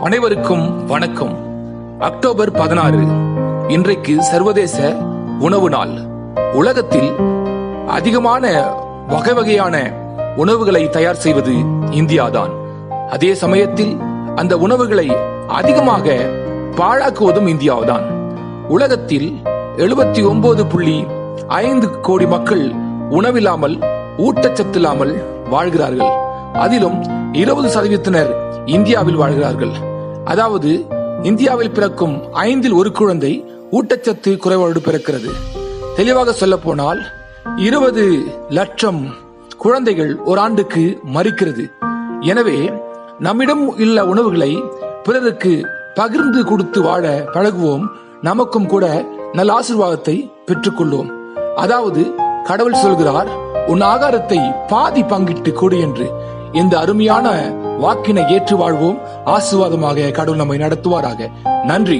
அனைவருக்கும் வணக்கம். அக்டோபர் 16 இன்றைக்கு சர்வதேச உணவு நாள். உலகத்தில் அதிகமான வகை வகையான உணவுகளை தயார் செய்வது இந்தியாதான். அதே சமயத்தில் அந்த உணவுகளை அதிகமாக பாழாக்குவதும் இந்தியாவுதான். உலகத்தில் 79.5 கோடி மக்கள் உணவில்லாமல் ஊட்டச்சத்து இல்லாமல் வாழ்கிறார்கள். அதிலும் 20% இந்தியாவில் வாழ்கிறார்கள். அதாவது இந்தியாவில் பிறக்கும் 5இல் 1 குழந்தை ஊட்டச்சத்து குறைபாடு பிறக்கிறது. தெளிவாக சொல்ல போனால் 20 லட்சம் குழந்தைகள் ஒரு ஆண்டுக்கு மரிக்கிறது. எனவே நம்மிடம் உள்ள உணவுகளை பிறருக்கு பகிர்ந்து கொடுத்து வாழ பழகுவோம். நமக்கும் கூட நல்ல ஆசீர்வாதத்தை பெற்றுக்கொள்வோம். அதாவது கடவுள் சொல்கிறார், உன் ஆகாரத்தை பாதி பங்கிட்டு கொடு என்று. இந்த அருமையான வாக்கினை ஏற்று வாழ்வோம். ஆசீர்வாதமாக கடவுள் நம்மை நடத்துவாராக. நன்றி.